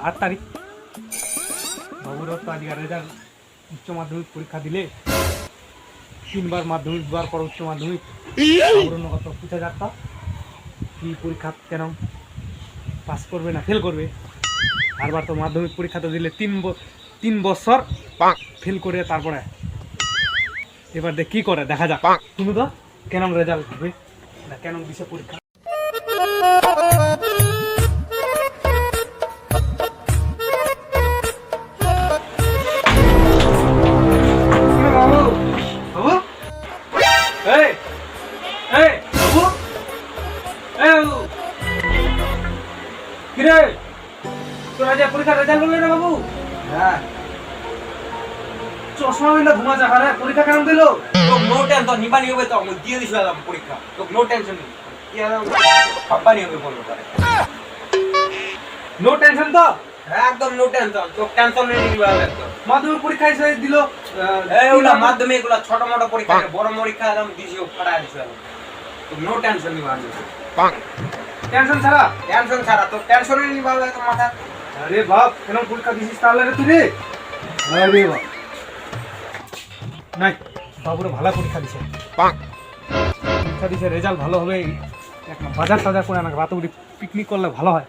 8 তারিখ। বাবুর তো আজকে রেজাল্ট, উচ্চ মাধ্যমিক পরীক্ষা দিলে 3বার মাধ্যমিক দেওয়ার পর উচ্চ মাধ্যমিক বাবুর কত পুছে যাত্রা কি পরীক্ষা কেন পাস করবে না ফেল করবে। আরবার তো মাধ্যমিক পরীক্ষা তো দিলে 3 বছর ফেল করে তারপরে এবার দেখ কি করে দেখা যাক। তুমি তো কেন রেজাল্ট হবে না কেন দিছে পরীক্ষা। কিরে তোর আজ পরীক্ষার রেজাল্ট বললে না বাবু? হ্যাঁ চশমা মিলে ঘুমা যাবে রে, পরীক্ষা কেন দিল? তো নো টেনশন নিবানি হবে তো আমি দিয়ে দিছিলাম পরীক্ষা তো নো টেনশন কি আর পাপানি হবে বলবো তারে নো টেনশন তো একদম নো টেনশন তো টেনশন নেই নিবা একদম মাধ্যমিক পরীক্ষা এসে দিল এইগুলা মাধ্যমিক এগুলা ছোট মোটো পরীক্ষা বড় পরীক্ষা একদম দিছিও ফাড়া দিছিলাম তো নো টেনশন নিবা টেনশন ছাড়া তো টেনশন নিবা তো মাথা আরে বাপ কেন পরীক্ষা দিছিস তাহলে রে তুই রে? আরে বাপ নাই বাবুরে ভালো পরীক্ষা দিছে পরীক্ষা দিছে রেজাল্ট ভালো হবে এক না বাজার টাজার করে না রাতগুলি পিকনিক করলে ভালো হয়।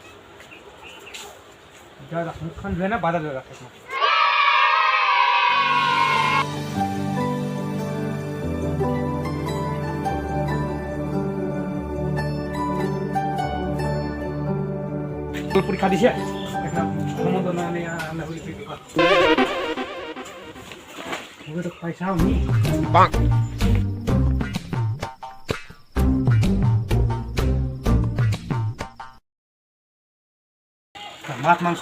মুখখান ধুয়ে না বাজারে রাখে না। পরীক্ষা দিছে একটা ভালো মন্দ না নিয়ে আমরা ওই তো পয়সা আমি মাছ মাংস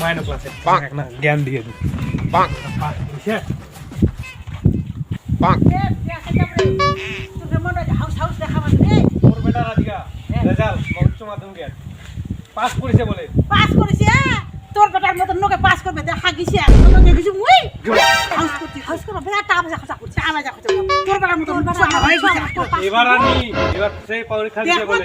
মাইনো ক্লাসে একটা জ্ঞান দিয়ে দিই তোর বেটা রাধিকা রেজাল্ট উচ্চ মাধ্যমিক পাস করেছে বলে পাস করেছে তোর বেটার মতন লোকে পাস করবে দেখা গেছে তো দেখেছি মুই হাউস করব বেটা টাকা খরচা করছে আমি যা খরচা তোর বেটার মতন হয়ে গেছে এবার সেই পরীক্ষা দিতে বলে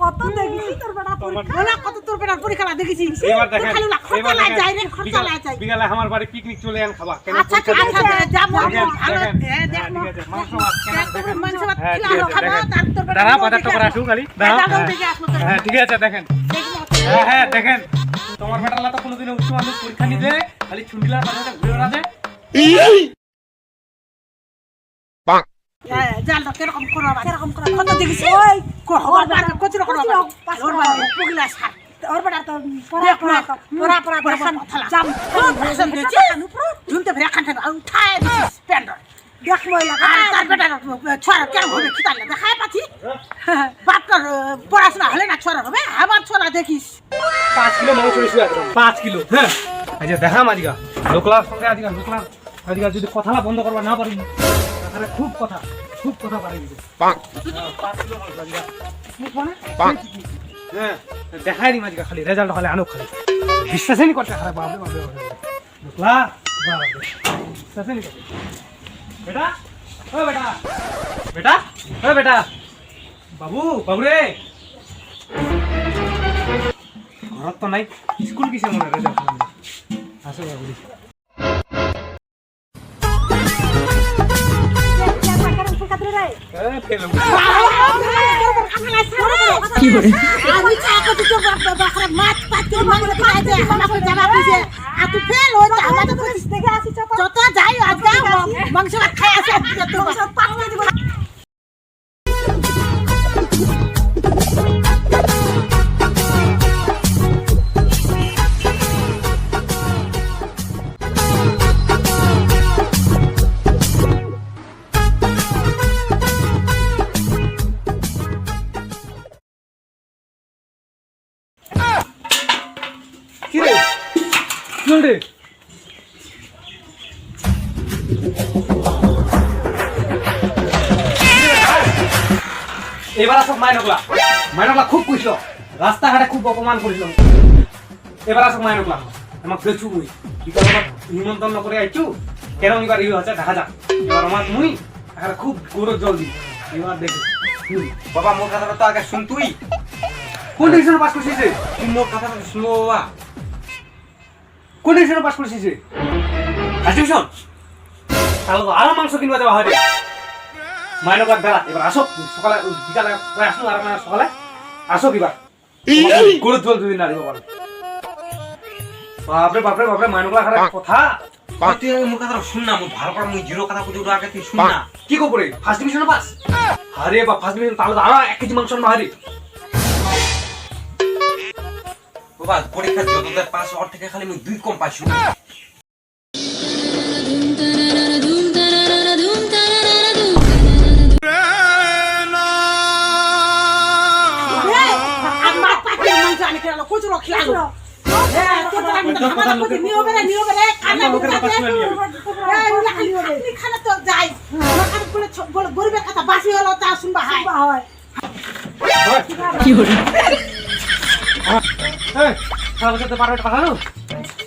কত দেখিছি তোর বেটা পরীক্ষা কত তোর বেটার পরীক্ষা দেখিছি এবার দেখেন এবার যাই রে খরচা লাই যাই বিকালে আমার বাড়ি পিকনিক চলে আন খাবা কেন আচ্ছা আচ্ছা যাব দেখো মাংস মাছ কেন দেখেন মাংস ভাত খেলা খাবো তার তোর বেটা দাঁড়া বাজার টাকা আসু খালি হ্যাঁ ঠিক আছে দেখেন হ্যাঁ দেখেন তোমার বেটার তো কোনোদিন উচ্চ মাধ্যমিক পরীক্ষা নিতে খালি ছুটিলার কথাটা ঘুরে বেড়াতে জালটা কিরকম করবা কত দেখিছি ওই কত রকম ওর বাবা পগলা সার ওর বেটা তো পড়া জাম ভাষণ দিছি ঝুমতে ফেরা খান উঠায় দিছিস প্যান্ডর দেখ মইলা তার বেটা ছড়া কেন হবে খিতালে দেখায় পাছি বাপটার পড়াশোনা হলে না ছড়া হবে আবার ছড়া দেখিস 5 কিলো মাংস হইছে একদম 5 কিলো হ্যাঁ আচ্ছা দেখাম আজকা লোকলার সঙ্গে আজকা যদি কথাটা বন্ধ করবা না পারি তাহলে খুব কথা পারি 5 কিলো মাংস আজকা হ্যাঁ দেখাই নি আজকা খালি রেজাল্ট হলে আনো খালি বিশ্বাসই নি করতে খারাপ বাবরে লোকলা বিশ্বাসই নি করতে বেটা ও বেটা বাবু রে ঘরত তো নাই স্কুল কিসে মনে রেজাল্ট আসো বাবু আমি চাকরি তো বাখরা মাছ পাতি মাংস খাই দে আমাকে জবাব দিছে আর তুই ফেল হই যা আমাদের পুলিশ দেখে আসি যত যাই আজকে মাংস খাই আসে তো পাতি দিব চল রে এবার আসক মাইনকলা খুব কইছিল রাস্তাঘাটে খুব অপমান করেছিল এবার আসক মাইনকলা আমাকে দেখছু মুই বিকাল নিমন্ত্রণ করে আইছু কেন এবার ইয়ে হচ্ছে দেখা যাক এবার আমার মুই এখানে খুব গরুর জল দি এবার দেখি বাবা মোর কথাটা তো আগে শুন তুই কোন ডিভিশনে পাস করছিস রে তুই মোর কথাটা শুনবো বাবা কোন ডিভিশনে পাস করছিস রে ফার্স্ট ডিভিশন তাহলে তো আরো মাংস কিনবা দেওয়া হয় রে মাইনকলা দাঁড়া এবার আসো সকালে বিকালে আসুন আর সকালে আসো এবার গরুর জল দুদিন না দিব পারো বাপরে বাপরে বাপরে মাইনকলা খারাপ কথা তুই মোর কথাটা শুন না মোর ভালো করে মুই জিরো কথা কইতে আগে তুই শুন না কি করে ফার্স্ট ডিভিশনে পাস আরে বা ফার্স্ট ডিভিশন তাহলে তো আরো 1 কেজি মাংস না হারি বাবা পরীক্ষা যতটা পাস ওর থেকে খালি মুই 2 কম পাইছি আমার পাখির মাংস আনি খেলালো কচুরো খেলালো হ্যাঁ তো আমার কচু নিও বেরে কান্না লোকের কথা শুনে নিয়ে হ্যাঁ খালি খানা তো যাই আমার বলে গরিবের কথা বাসি হলো তা শুনবা হয় কি হলো এই তাহলে তো পারবে পাঠানো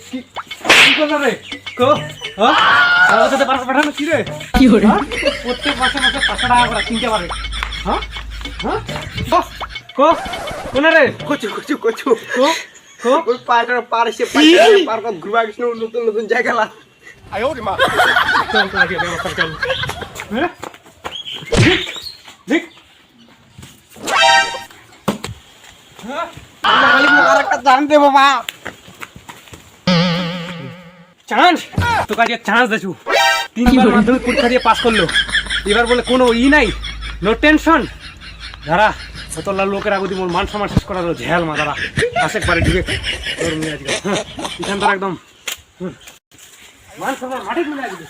কি কি করছ রে কো হ্যাঁ তাহলে তো পারবে পাঠানো কি রে কি হলো প্রত্যেক মাসে মাসে 500 টাকা করে কিনতে পারে হ্যাঁ হ্যাঁ কো কোন রে কচু কো কো ওই পায়টার পার এসে পার কর ঘুরবা গেছিল নতুন নতুন জায়গা লা চল তো আগে ব্যবস্থা চল হ্যাঁ দেখ খালি মোর আরেকটা জানতে বাবা চান্স তোকে আজকে চান্স দেছু 3 বার মাধ্যমিক পরীক্ষা দিয়ে পাস করলো এবার বলে কোনো ই নাই নো টেনশন দাঁড়া কতলা লোকের আগুদি মোর মান সম্মান শেষ করার ঝেল মা দাঁড়া আশেক বারে ঢুকে তোর মেয়ে আজকে এখান তো একদম মান সম্মান মাটি মিলে আজকে